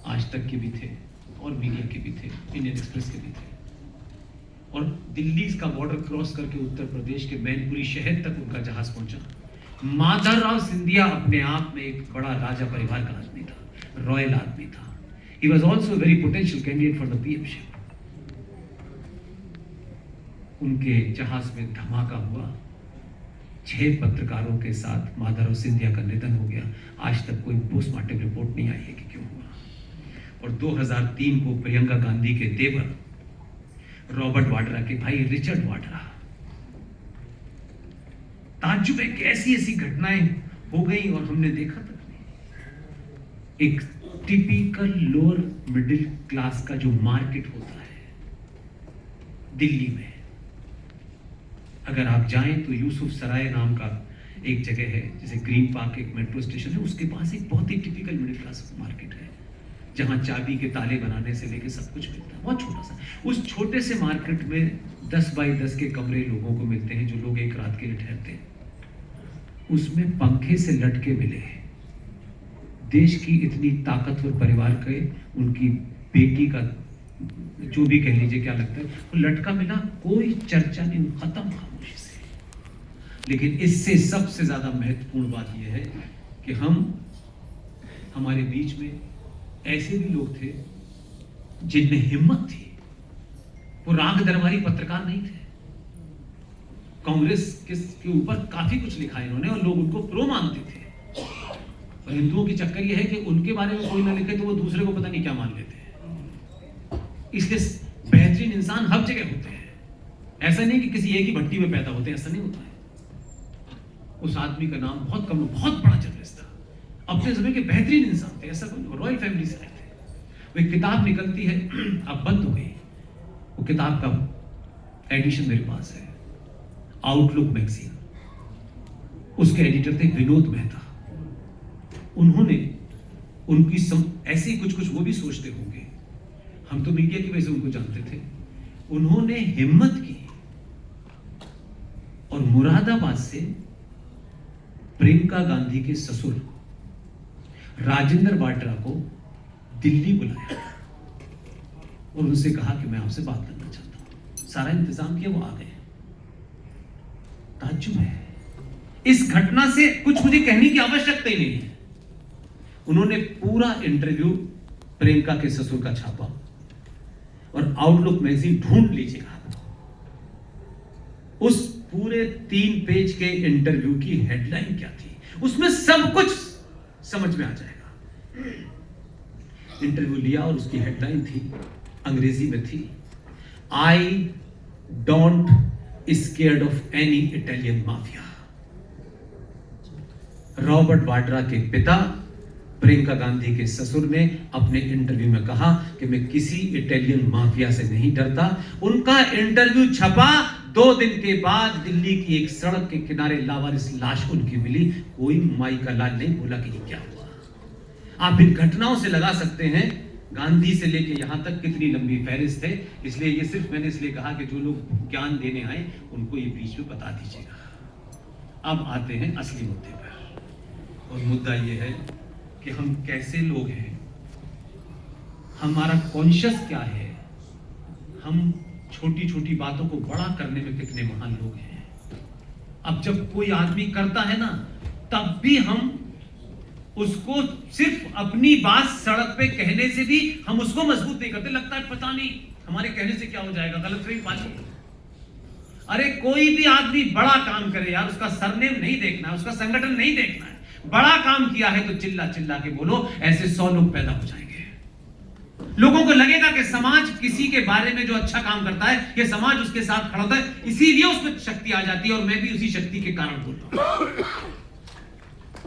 आज तक के भी थे और मीडिया के भी थे, इंडियन एक्सप्रेस के भी थे। और दिल्ली का बॉर्डर क्रॉस करके उत्तर प्रदेश के मैनपुरी शहर तक उनका जहाज पहुंचा। माधवराव सिंधिया अपने आप में एक बड़ा राजा परिवार का आदमी था, रॉयल आदमी था। He was also a very potential candidate for the PM-ship. उनके जहाज में धमाका हुआ, 6 पत्रकारों के साथ माधवराव सिंधिया का निधन हो गया। आज तक कोई पोस्टमार्टम रिपोर्ट नहीं आई है कि क्यों हुआ। और 2003 को प्रियंका गांधी के देवर रॉबर्ट वाड्रा के भाई रिचर्ड वाड्रा, ताज्जुब है कि ऐसी ऐसी घटनाएं हो गई और हमने देखा तक नहीं। एक टिपिकल लोअर मिडिल क्लास का जो मार्केट होता है दिल्ली में, अगर आप जाएं तो यूसुफ सराय नाम का एक जगह है जैसे ग्रीन पार्क, एक मेट्रो स्टेशन है, उसके पास एक बहुत ही टिपिकल मिडिल क्लास मार्केट है, जहाँ चाबी के ताले बनाने से लेके सब कुछ मिलता है, बहुत छोटा सा। उस छोटे से मार्केट में 10 बाई 10 के कमरे लोगों को मिलते हैं, जो लोग एक रात के लिए ठहरते हैं। उसमें पंखे से लटके मिले देश की इतनी ताकतवर परिवार के उनकी बेटी का, जो भी कह लीजिए क्या लगता है, वो लटका मिला, कोई चर्चा नहीं, खत्म खामोशी से। लेकिन इससे सबसे ज्यादा महत्वपूर्ण बात यह है कि हमारे बीच में ऐसे भी लोग थे जिनमें हिम्मत थी। वो राग दरबारी पत्रकार नहीं थे। कांग्रेस के ऊपर काफी कुछ लिखा है इन्होंने और लोग उनको प्रो मानते थे। और हिंदुओं की चक्कर यह है कि उनके बारे में कोई ना लिखे तो वो दूसरे को पता नहीं क्या मान लेते हैं। इसलिए बेहतरीन इंसान हर जगह होते हैं। ऐसा नहीं कि किसी एक ही भट्टी में पैदा होते हैं, ऐसा नहीं होता है। उस आदमी का नाम बहुत कम, बहुत बड़ा जर्नलिस्ट था, अपने समय के बेहतरीन इंसान थे, ऐसा कोई, रॉयल फैमिली से आए थे। वो एक किताब निकलती है, अब बंद हो गई, वो किताब का एडिशन मेरे पास है, आउटलुक मैगजीन। उसके एडिटर थे विनोद मेहता। उन्होंने उनकी ऐसे कुछ वो भी सोचते होंगे, हम तो मीडिया की वजह से उनको जानते थे। उन्होंने हिम्मत की और मुरादाबाद से प्रियंका गांधी के ससुर राजेंद्र वाड्रा को दिल्ली बुलाया और उनसे कहा कि मैं आपसे बात करना चाहता हूं। सारा इंतजाम किया, वो आ गए। ताज्जुब है, इस घटना से कुछ मुझे कहने की आवश्यकता ही नहीं है। उन्होंने पूरा इंटरव्यू प्रियंका के ससुर का छापा और आउटलुक मैगजीन ढूंढ लीजिएगा। उस पूरे 3 पेज के इंटरव्यू की हेडलाइन क्या थी, उसमें सब कुछ समझ में आ जाएगा। इंटरव्यू लिया और उसकी हेडलाइन थी, अंग्रेजी में थी, I don't scared of any Italian mafia. Robert Vadra के पिता प्रियंका गांधी के ससुर ने अपने इंटरव्यू में कहा कि मैं किसी इटालियन माफिया से नहीं डरता। उनका इंटरव्यू छपा, 2 दिन के बाद दिल्ली की एक सड़क के किनारे लावारिस लाश उनकी मिली। कोई माई का लाल नहीं बोला कि ये क्या हुआ। आप इन घटनाओं से लगा सकते हैं गांधी से लेके यहां तक कितनी लंबी फहरिस्त है। इसलिए ये सिर्फ मैंने इसलिए कहा कि जो लोग ज्ञान देने आए उनको ये बीच में बता दीजिएगा। अब आते हैं असली मुद्दे पर, और मुद्दा ये है कि हम कैसे लोग हैं, हमारा कॉन्शियस क्या है, हम छोटी छोटी बातों को बड़ा करने में कितने महान लोग हैं। अब जब कोई आदमी करता है ना, तब भी हम उसको सिर्फ अपनी बात सड़क पे कहने से भी हम उसको मजबूत नहीं करते। लगता है पता नहीं हमारे कहने से क्या हो जाएगा, गलतफहमी पाली। अरे कोई भी आदमी बड़ा काम करे यार, उसका सरनेम नहीं देखना है, उसका संगठन नहीं देखना है। बड़ा काम किया है तो चिल्ला चिल्ला के बोलो, ऐसे 100 लोग पैदा हो जाएंगे। लोगों को लगेगा कि समाज किसी के बारे में जो अच्छा काम करता है, ये समाज उसके साथ खड़ा होता है, इसीलिए उसमें शक्ति आ जाती है। और मैं भी उसी शक्ति के कारण बोल रहा हूं।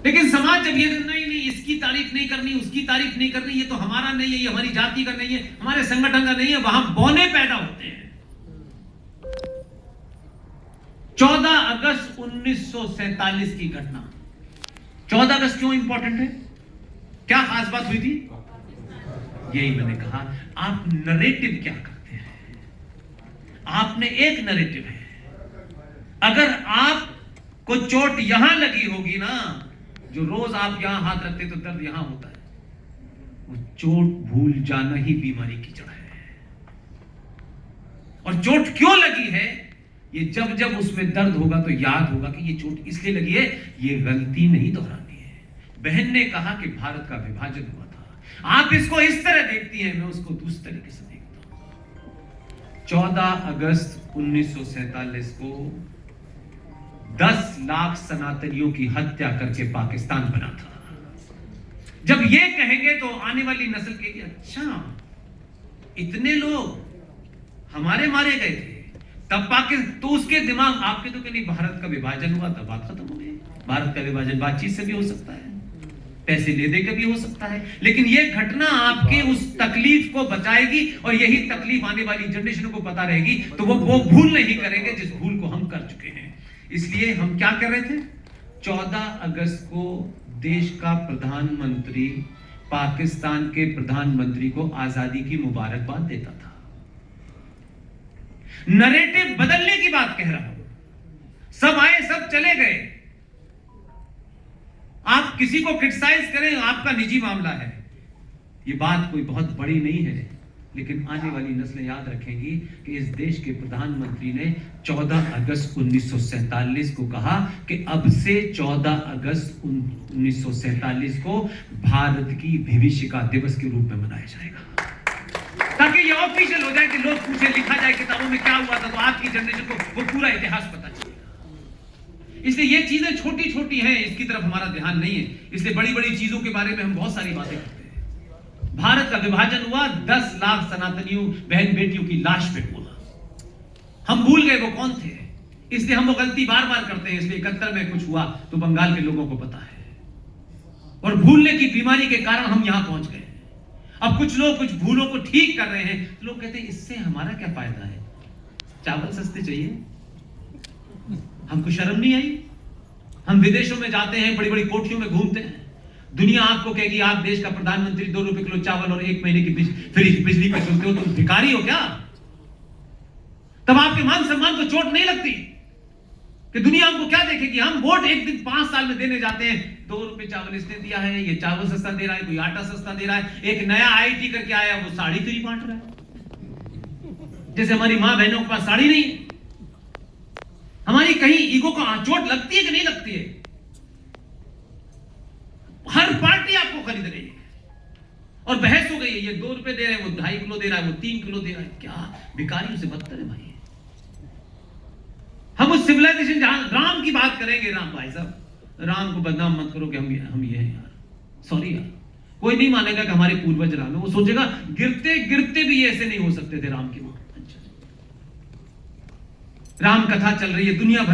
लेकिन समाज जब ये नहीं इसकी तारीफ नहीं करनी, उसकी तारीफ नहीं करनी, ये तो हमारा नहीं है, ये हमारी जाति का नहीं है, हमारे संगठन का नहीं है, वहां बौने पैदा होते हैं। 14 अगस्त 1947 की घटना। 14 अगस्त क्यों इंपॉर्टेंट है, क्या खास बात हुई थी? यही मैंने कहा, आप नरेटिव क्या करते हैं। आपने एक नरेटिव है, अगर आपको चोट यहां लगी होगी ना, जो रोज आप यहां हाथ रखते तो दर्द यहां होता है, वो चोट भूल जाना ही बीमारी की जड़ है। और चोट क्यों लगी है, ये जब जब उसमें दर्द होगा तो याद होगा कि ये चोट इसलिए लगी है, ये गलती नहीं दोहरानी है। बहन ने कहा कि भारत का विभाजन हुआ था, आप इसको इस तरह देखती हैं, मैं उसको दूसरे तरीके से देखता हूं। 14 अगस्त 1947 को 10 लाख सनातनियों की हत्या करके पाकिस्तान बना था। जब ये कहेंगे तो आने वाली नस्ल के लिए, अच्छा इतने लोग हमारे मारे गए थे तब पाकिस्तान, तो उसके दिमाग आपके तो नहीं, भारत का विभाजन हुआ तब बात खत्म हो गई। भारत का विभाजन बातचीत से भी हो सकता है, पैसे ले दे के भी हो सकता है, लेकिन ये घटना आपके उस तकलीफ को बचाएगी और यही तकलीफ आने वाली जनरेशन को पता रहेगी, तो वो भूल नहीं करेंगे जिस भूल को हम कर चुके हैं। इसलिए हम क्या कर रहे थे, 14 अगस्त को देश का प्रधानमंत्री पाकिस्तान के प्रधानमंत्री को आजादी की मुबारकबाद देता था। नरेटिव बदलने की बात कह रहा हूं। सब आए सब चले गए। आप किसी को क्रिटिसाइज करें, आपका निजी मामला है। ये बात कोई बहुत बड़ी नहीं है, लेकिन आने वाली नस्लें याद रखेंगी कि इस देश के प्रधानमंत्री ने 14 अगस्त 1947 को कहा कि अब से 14 अगस्त 1947 को भारत की विभीषिका दिवस के रूप में मनाया जाएगा, ताकि ये ऑफिशियल हो जाए कि लोग पूछे, लिखा जाए किताबों में क्या हुआ था, तो आपकी जनरेशन को वो पूरा इतिहास पता चलेगा। इसलिए ये चीजें छोटी छोटी हैं, इसकी तरफ हमारा ध्यान नहीं है। इसलिए बड़ी बड़ी चीजों के बारे में हम बहुत सारी बातें करते हैं। भारत का विभाजन हुआ, 10 लाख सनातनियों बहन बेटियों की लाश पे हुआ। हम भूल गए वो कौन थे, इसलिए हम वो गलती बार बार करते हैं। इसलिए 71 में कुछ हुआ तो बंगाल के लोगों को पता है, और भूलने की बीमारी के कारण हम यहां पहुंच गए। अब कुछ लोग कुछ भूलों को ठीक कर रहे हैं। लोग कहते हैं इससे हमारा क्या फायदा है, चावल सस्ते चाहिए, हमको शर्म नहीं आई? हम विदेशों में जाते हैं, बड़ी बड़ी कोठियों में घूमते हैं, दुनिया आपको कहेगी आप देश का प्रधानमंत्री, 2 रुपए किलो चावल और 1 महीने की बिजली पर चलते हो, तुम भिखारी हो क्या? तब आपके मान सम्मान को चोट नहीं लगती कि दुनिया हमको क्या देखेगी? हम वोट एक दिन 5 साल में देने जाते हैं, 2 रुपए चावल इसने दिया है, ये चावल सस्ता दे रहा है, कोई आटा सस्ता दे रहा है। एक नया आईटी करके आया, वो साड़ी फ्री बांट रहा है, जैसे हमारी मां बहनों के पास साड़ी नहीं है। हमारी कहीं ईगो को चोट लगती है कि नहीं लगती है? हर पार्टी आपको खरीद रही है, और बहस हो गई है, ये 2 रुपए दे रहे हैं, वो 2.5 किलो दे रहा है, वो 3 किलो दे रहा है। क्या भिखारियों से बदतर है भाई? हम उस सिविलाइजेशन जहां राम की बात करेंगे, राम भाई साहब, राम को बदनाम मत करो कि हम ये हैं यार, सॉरी यार। कोई नहीं मानेगा कि हमारे पूर्वज राम है, वो सोचेगा गिरते गिरते भी ऐसे नहीं हो सकते थे राम की। राम कथा चल रही है दुनिया भर की।